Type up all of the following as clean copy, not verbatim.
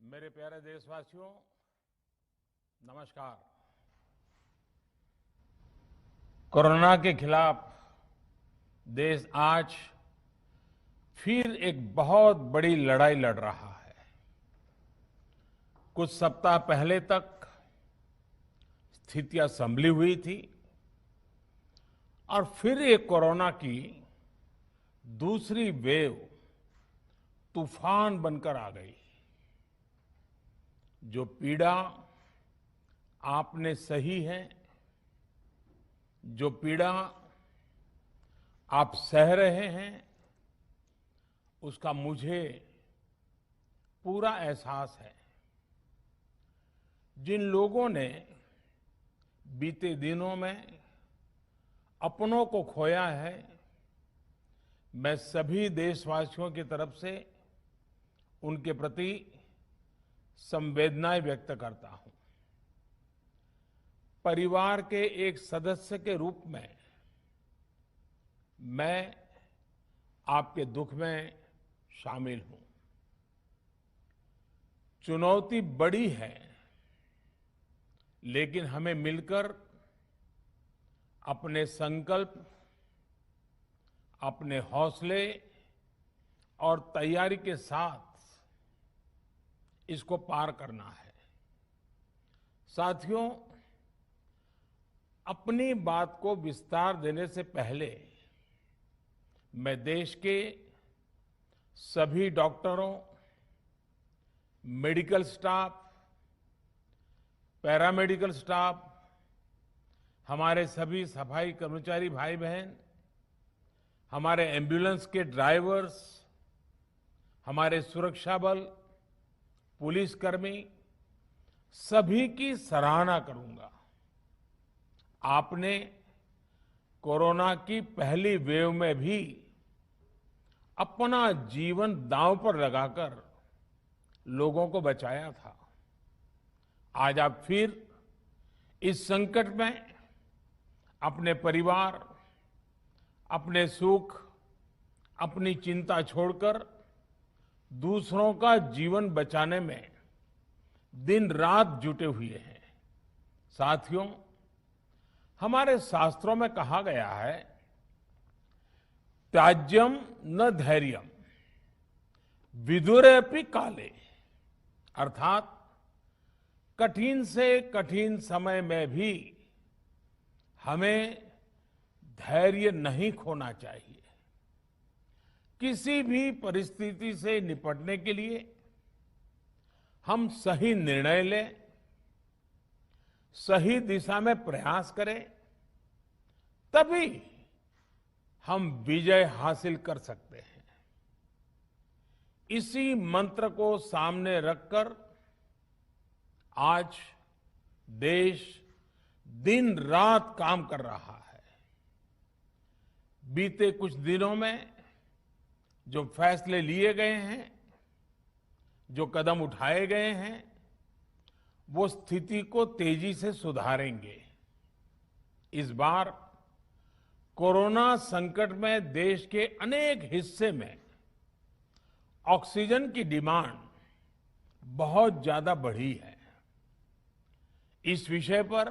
मेरे प्यारे देशवासियों, नमस्कार। कोरोना के खिलाफ देश आज फिर एक बहुत बड़ी लड़ाई लड़ रहा है। कुछ सप्ताह पहले तक स्थितियां संभली हुई थी और फिर एक कोरोना की दूसरी वेव तूफान बनकर आ गई। जो पीड़ा आपने सही है, जो पीड़ा आप सह रहे हैं, उसका मुझे पूरा एहसास है। जिन लोगों ने बीते दिनों में अपनों को खोया है, मैं सभी देशवासियों की तरफ से उनके प्रति संवेदनाएं व्यक्त करता हूं। परिवार के एक सदस्य के रूप में मैं आपके दुख में शामिल हूं। चुनौती बड़ी है, लेकिन हमें मिलकर अपने संकल्प, अपने हौसले और तैयारी के साथ इसको पार करना है। साथियों, अपनी बात को विस्तार देने से पहले मैं देश के सभी डॉक्टरों, मेडिकल स्टाफ, पैरामेडिकल स्टाफ, हमारे सभी सफाई कर्मचारी भाई बहन, हमारे एम्बुलेंस के ड्राइवर्स, हमारे सुरक्षा बल, पुलिसकर्मी, सभी की सराहना करूंगा। आपने कोरोना की पहली वेव में भी अपना जीवन दांव पर लगाकर लोगों को बचाया था। आज आप फिर इस संकट में अपने परिवार, अपने सुख, अपनी चिंता छोड़कर दूसरों का जीवन बचाने में दिन रात जुटे हुए हैं। साथियों, हमारे शास्त्रों में कहा गया है, त्याज्यम न धैर्यम विदुरेऽपि काले, अर्थात कठिन से कठिन समय में भी हमें धैर्य नहीं खोना चाहिए। किसी भी परिस्थिति से निपटने के लिए हम सही निर्णय लें, सही दिशा में प्रयास करें, तभी हम विजय हासिल कर सकते हैं। इसी मंत्र को सामने रखकर आज देश दिन रात काम कर रहा है। बीते कुछ दिनों में जो फैसले लिए गए हैं, जो कदम उठाए गए हैं, वो स्थिति को तेजी से सुधारेंगे। इस बार कोरोना संकट में देश के अनेक हिस्से में ऑक्सीजन की डिमांड बहुत ज्यादा बढ़ी है। इस विषय पर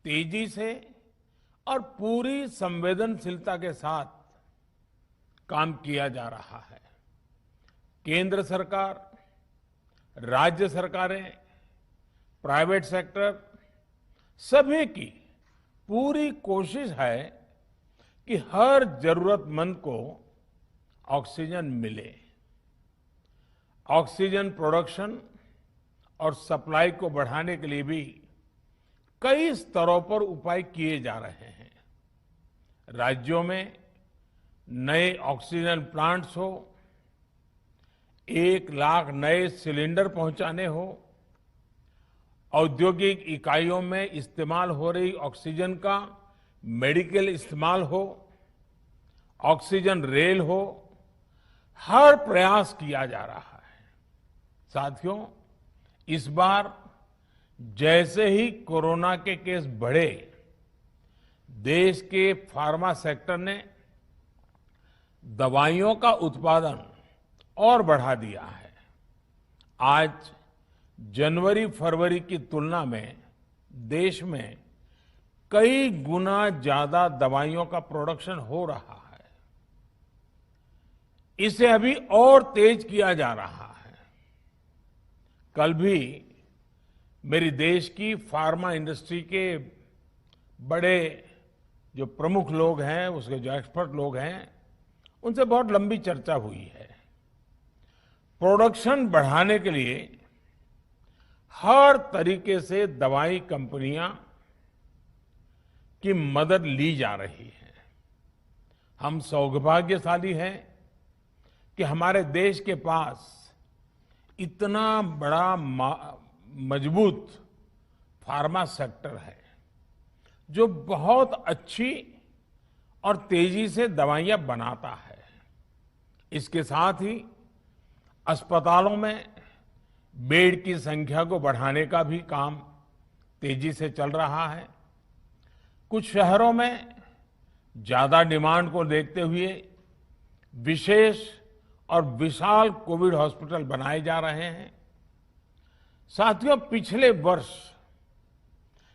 तेजी से और पूरी संवेदनशीलता के साथ काम किया जा रहा है। केंद्र सरकार, राज्य सरकारें, प्राइवेट सेक्टर, सभी की पूरी कोशिश है कि हर जरूरतमंद को ऑक्सीजन मिले। ऑक्सीजन प्रोडक्शन और सप्लाई को बढ़ाने के लिए भी कई स्तरों पर उपाय किए जा रहे हैं। राज्यों में नए ऑक्सीजन प्लांट्स हो, 1 लाख नए सिलेंडर पहुंचाने हो, औद्योगिक इकाइयों में इस्तेमाल हो रही ऑक्सीजन का मेडिकल इस्तेमाल हो, ऑक्सीजन रेल हो, हर प्रयास किया जा रहा है। साथियों, इस बार जैसे ही कोरोना के केस बढ़े, देश के फार्मा सेक्टर ने दवाइयों का उत्पादन और बढ़ा दिया है। आज जनवरी फरवरी की तुलना में देश में कई गुना ज्यादा दवाइयों का प्रोडक्शन हो रहा है। इसे अभी और तेज किया जा रहा है। कल भी मेरी देश की फार्मा इंडस्ट्री के बड़े जो प्रमुख लोग हैं, उसके जो एक्सपर्ट लोग हैं, उनसे बहुत लंबी चर्चा हुई है। प्रोडक्शन बढ़ाने के लिए हर तरीके से दवाई कंपनियां की मदद ली जा रही है। हम सौभाग्यशाली हैं कि हमारे देश के पास इतना बड़ा मजबूत फार्मा सेक्टर है जो बहुत अच्छी और तेजी से दवाइयां बनाता है। इसके साथ ही अस्पतालों में बेड की संख्या को बढ़ाने का भी काम तेजी से चल रहा है। कुछ शहरों में ज्यादा डिमांड को देखते हुए विशेष और विशाल कोविड हॉस्पिटल बनाए जा रहे हैं। साथियों, पिछले वर्ष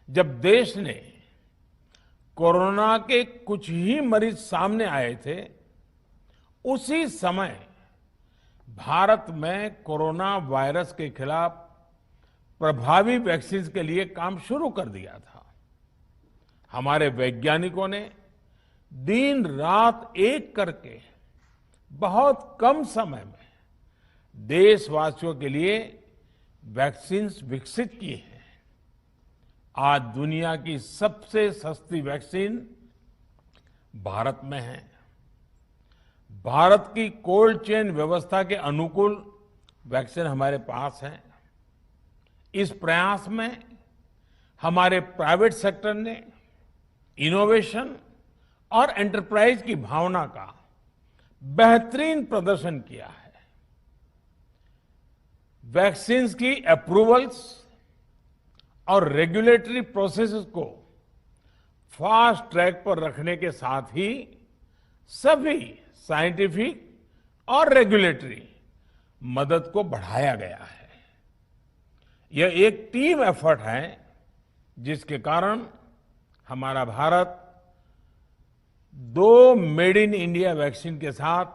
जब देश ने कोरोना के कुछ ही मरीज सामने आए थे, उसी समय भारत में कोरोना वायरस के खिलाफ प्रभावी वैक्सीन के लिए काम शुरू कर दिया था। हमारे वैज्ञानिकों ने दिन रात एक करके बहुत कम समय में देशवासियों के लिए वैक्सीन विकसित की है। आज दुनिया की सबसे सस्ती वैक्सीन भारत में है। भारत की कोल्ड चेन व्यवस्था के अनुकूल वैक्सीन हमारे पास है। इस प्रयास में हमारे प्राइवेट सेक्टर ने इनोवेशन और एंटरप्राइज की भावना का बेहतरीन प्रदर्शन किया है। वैक्सीन्स की अप्रूवल्स और रेगुलेटरी प्रोसेसेस को फास्ट ट्रैक पर रखने के साथ ही सभी साइंटिफिक और रेगुलेटरी मदद को बढ़ाया गया है। यह एक टीम एफर्ट है जिसके कारण हमारा Bharat 2 made in India vaccine के साथ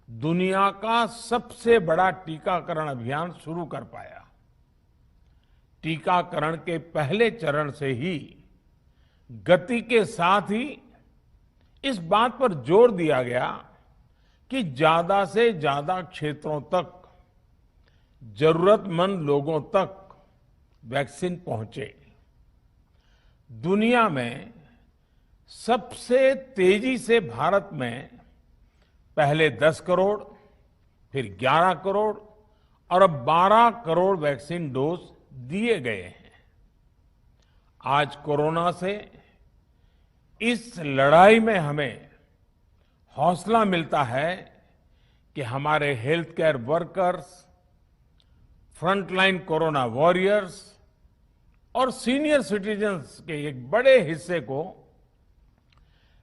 दुनिया का सबसे बड़ा टीकाकरण अभियान शुरू कर पाया। टीकाकरण के पहले चरण से ही गति के साथ ही इस बात पर जोर दिया गया कि ज्यादा से ज्यादा क्षेत्रों तक, जरूरतमंद लोगों तक वैक्सीन पहुंचे। दुनिया में सबसे तेजी से भारत में पहले 10 करोड़, फिर 11 करोड़ और अब 12 करोड़ वैक्सीन डोज दिए गए हैं। आज कोरोना से इस लड़ाई में हमें हौसला मिलता है कि हमारे health care workers, frontline corona warriors और सीनियर सिटीजन्स के एक बड़े हिस्से को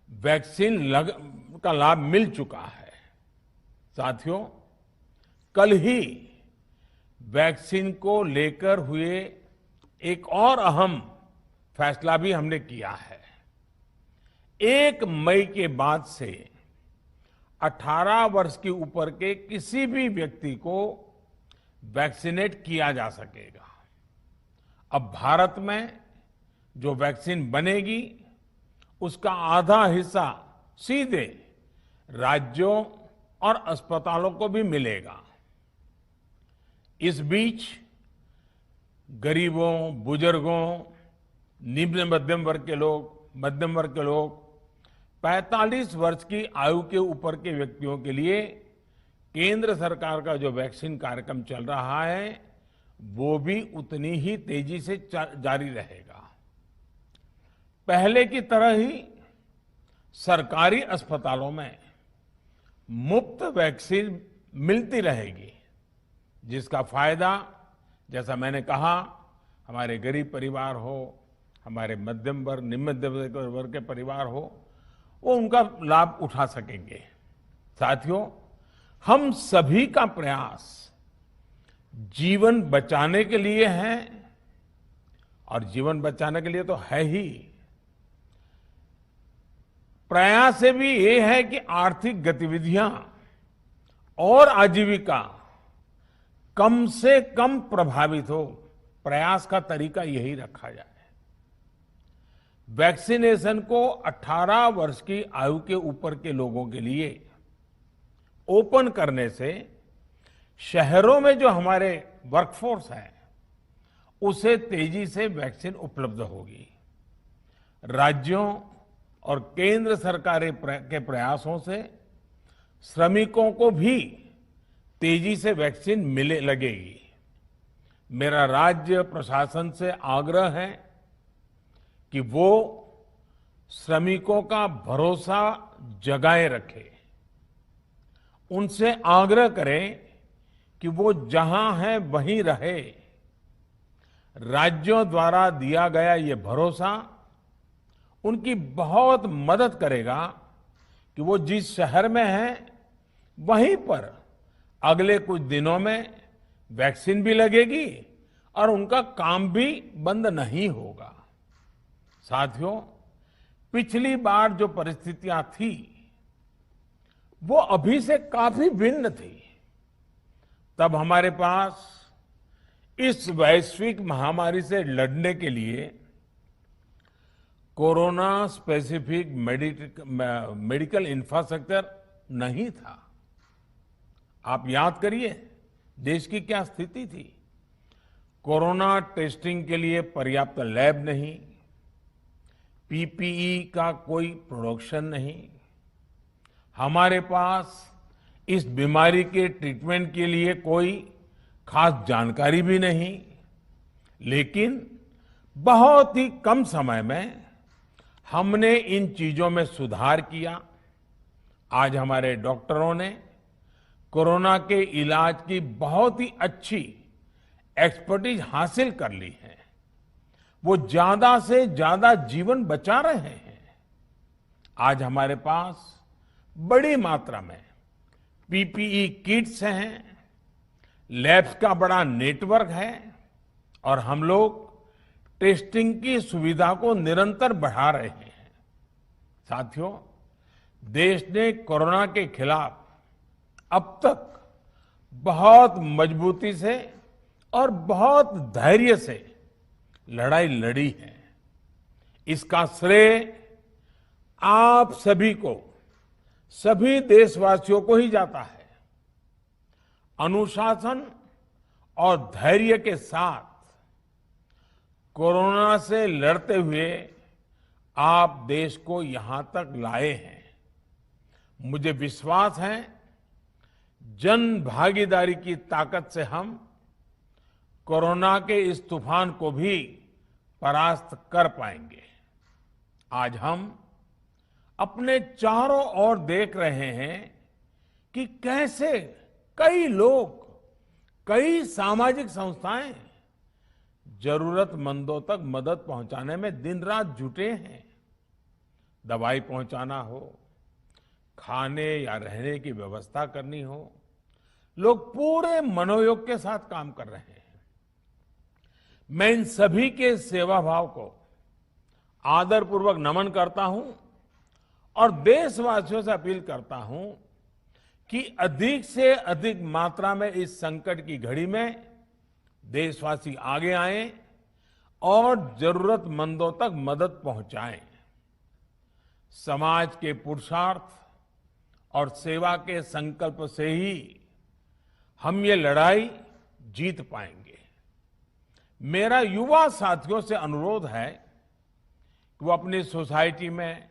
वैक्सीन का लाभ मिल चुका है। साथियों, कल ही वैक्सीन को लेकर हुए एक और अहम फैसला भी हमने किया है। 1 मई के बाद से 18 वर्ष के ऊपर के किसी भी व्यक्ति को वैक्सीनेट किया जा सकेगा। अब भारत में जो वैक्सीन बनेगी उसका आधा हिस्सा सीधे राज्यों और अस्पतालों को भी मिलेगा। इस बीच गरीबों, बुजुर्गों, निम्न मध्यम वर्ग के लोग, 45 वर्ष की आयु के ऊपर के व्यक्तियों के लिए केंद्र सरकार का जो वैक्सीन कार्यक्रम चल रहा है वो भी उतनी ही तेजी से जारी रहेगा। पहले की तरह ही सरकारी अस्पतालों में मुफ्त वैक्सीन मिलती रहेगी, जिसका फायदा, जैसा मैंने कहा, हमारे गरीब परिवार हो, हमारे मध्यम वर्ग, निम्न मध्यम वर्ग के परिवार हो, वो उनका लाभ उठा सकेंगे। साथियों, हम सभी का प्रयास जीवन बचाने के लिए है, और जीवन बचाने के लिए तो है ही, प्रयास से भी ये है कि आर्थिक गतिविधियां और आजीविका कम से कम प्रभावित हो। प्रयास का तरीका यही रखा जाए। वैक्सीनेशन को 18 वर्ष की आयु के ऊपर के लोगों के लिए ओपन करने से शहरों में जो हमारे वर्कफोर्स है उसे तेजी से वैक्सीन उपलब्ध होगी। राज्यों और केंद्र सरकार के प्रयासों से श्रमिकों को भी तेजी से वैक्सीन मिले लगेगी। मेरा राज्य प्रशासन से आग्रह है कि वो श्रमिकों का भरोसा जगाए रखे। उनसे आग्रह करें कि वो जहां है वहीं रहे। राज्यों द्वारा दिया गया ये भरोसा उनकी बहुत मदद करेगा कि वो जिस शहर में हैं वहीं पर अगले कुछ दिनों में वैक्सीन भी लगेगी और उनका काम भी बंद नहीं होगा। साथियों, पिछली बार जो परिस्थितियां थी वो अभी से काफी भिन्न थी। तब हमारे पास इस वैश्विक महामारी से लड़ने के लिए कोरोना स्पेसिफिक मेडिकल इंफ्रास्ट्रक्चर नहीं था। आप याद करिए देश की क्या स्थिति थी। कोरोना टेस्टिंग के लिए पर्याप्त लैब नहीं, पीपीई का कोई प्रोडक्शन नहीं, हमारे पास इस बीमारी के ट्रीटमेंट के लिए कोई खास जानकारी भी नहीं। लेकिन बहुत ही कम समय में हमने इन चीजों में सुधार किया। आज हमारे डॉक्टरों ने कोरोना के इलाज की बहुत ही अच्छी एक्सपर्टीज हासिल कर ली है। वो ज्यादा से ज्यादा जीवन बचा रहे हैं। आज हमारे पास बड़ी मात्रा में पीपीई किट्स हैं, लैब्स का बड़ा नेटवर्क है और हम लोग टेस्टिंग की सुविधा को निरंतर बढ़ा रहे हैं। साथियों, देश ने कोरोना के खिलाफ अब तक बहुत मजबूती से और बहुत धैर्य से लड़ाई लड़ी है। इसका श्रेय आप सभी को, सभी देशवासियों को ही जाता है। अनुशासन और धैर्य के साथ कोरोना से लड़ते हुए आप देश को यहां तक लाए हैं। मुझे विश्वास है जन भागीदारी की ताकत से हम कोरोना के इस तूफान को भी परास्त कर पाएंगे। आज हम अपने चारों ओर देख रहे हैं कि कैसे कई लोग, कई सामाजिक संस्थाएं जरूरतमंदों तक मदद पहुंचाने में दिन रात जुटे हैं। दवाई पहुंचाना हो, खाने या रहने की व्यवस्था करनी हो, लोग पूरे मनोयोग के साथ काम कर रहे हैं। मैं इन सभी के सेवा भाव को आदरपूर्वक नमन करता हूं और देशवासियों से अपील करता हूं कि अधिक से अधिक मात्रा में इस संकट की घड़ी में देशवासी आगे आएं और जरूरतमंदों तक मदद पहुंचाएं। समाज के पुरुषार्थ और सेवा के संकल्प से ही हम ये लड़ाई जीत पाएंगे। मेरा युवा साथियों से अनुरोध है कि वो अपनी सोसाइटी में,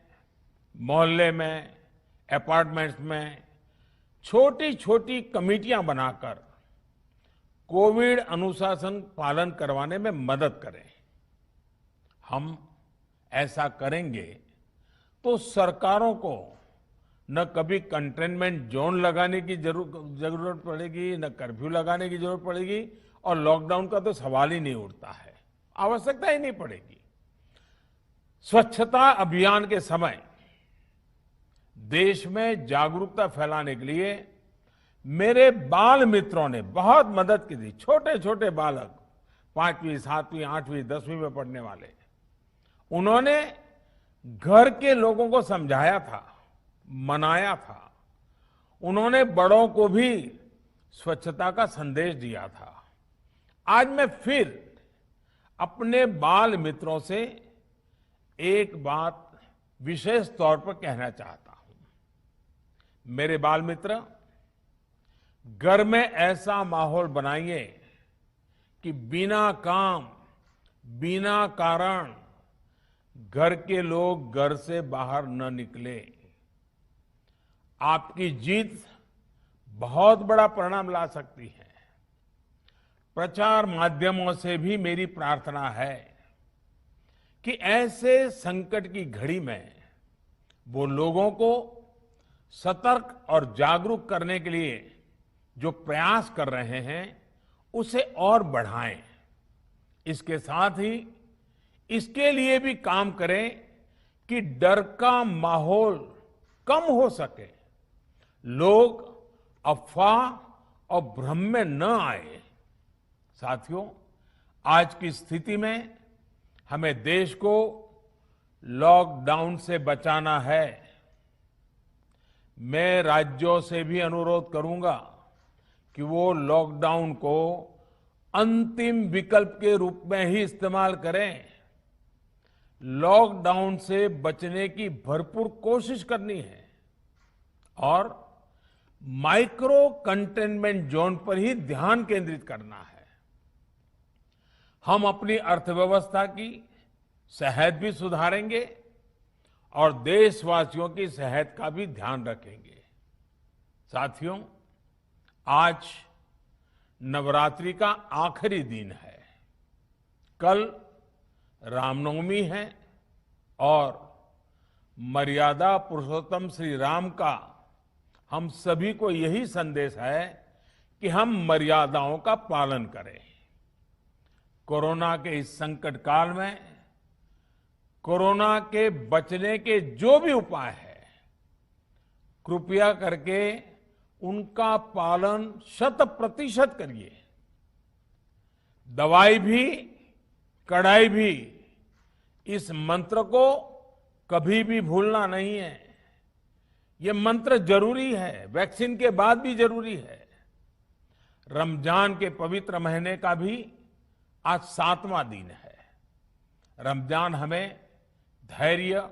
मोहल्ले में, अपार्टमेंट्स में छोटी छोटी कमेटियां बनाकर कोविड अनुशासन पालन करवाने में मदद करें। हम ऐसा करेंगे तो सरकारों को न कभी कंटेनमेंट जोन लगाने की जरूरत पड़ेगी, न कर्फ्यू लगाने की जरूरत पड़ेगी और लॉकडाउन का तो सवाल ही नहीं उठता है, आवश्यकता ही नहीं पड़ेगी। स्वच्छता अभियान के समय देश में जागरूकता फैलाने के लिए मेरे बाल मित्रों ने बहुत मदद की थी। छोटे छोटे बालक, 5वीं, 7वीं, 8वीं, 10वीं में पढ़ने वाले, उन्होंने घर के लोगों को समझाया था, मनाया था। उन्होंने बड़ों को भी स्वच्छता का संदेश दिया था। आज मैं फिर अपने बाल मित्रों से एक बात विशेष तौर पर कहना चाहता हूं। मेरे बाल मित्र, घर में ऐसा माहौल बनाइए कि बिना काम, बिना कारण घर के लोग घर से बाहर न निकले। आपकी जीत बहुत बड़ा परिणाम ला सकती है। प्रचार माध्यमों से भी मेरी प्रार्थना है कि ऐसे संकट की घड़ी में वो लोगों को सतर्क और जागरूक करने के लिए जो प्रयास कर रहे हैं उसे और बढ़ाएं। इसके साथ ही इसके लिए भी काम करें कि डर का माहौल कम हो सके, लोग अफवाह और भ्रम में न आए। साथियों, आज की स्थिति में हमें देश को लॉकडाउन से बचाना है। मैं राज्यों से भी अनुरोध करूंगा कि वो लॉकडाउन को अंतिम विकल्प के रूप में ही इस्तेमाल करें। लॉकडाउन से बचने की भरपूर कोशिश करनी है और माइक्रो कंटेनमेंट जोन पर ही ध्यान केंद्रित करना है। हम अपनी अर्थव्यवस्था की सेहत भी सुधारेंगे और देशवासियों की सेहत का भी ध्यान रखेंगे। साथियों, आज नवरात्रि का आखिरी दिन है। कल रामनवमी है और मर्यादा पुरुषोत्तम श्री राम का हम सभी को यही संदेश है कि हम मर्यादाओं का पालन करें। कोरोना के इस संकट काल में कोरोना के बचने के जो भी उपाय है, कृपया करके उनका पालन 100% करिए। दवाई भी, कड़ाई भी, इस मंत्र को कभी भी भूलना नहीं है। ये मंत्र जरूरी है, वैक्सीन के बाद भी जरूरी है। रमजान के पवित्र महीने का भी आज 7वां दिन है। रमजान हमें धैर्य,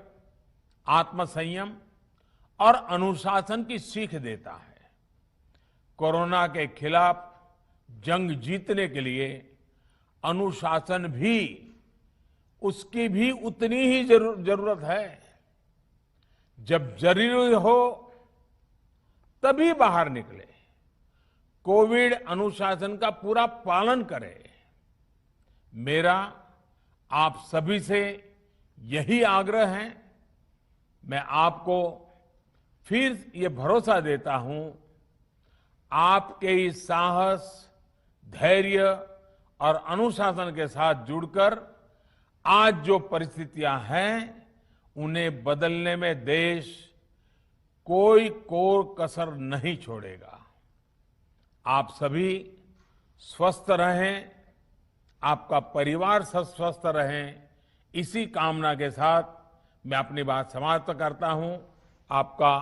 आत्मसंयम और अनुशासन की सीख देता है। कोरोना के खिलाफ जंग जीतने के लिए अनुशासन भी, उसकी भी उतनी ही जरूरत है। जब जरूरी हो तभी बाहर निकले, कोविड अनुशासन का पूरा पालन करें। मेरा आप सभी से यही आग्रह है। मैं आपको फिर ये भरोसा देता हूं, आपके इस साहस, धैर्य और अनुशासन के साथ जुड़कर आज जो परिस्थितियां हैं उन्हें बदलने में देश कोई कोर कसर नहीं छोड़ेगा। आप सभी स्वस्थ रहें, आपका परिवार स्वस्थ रहे, इसी कामना के साथ मैं अपनी बात समाप्त करता हूं। आपका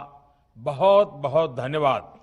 बहुत बहुत धन्यवाद।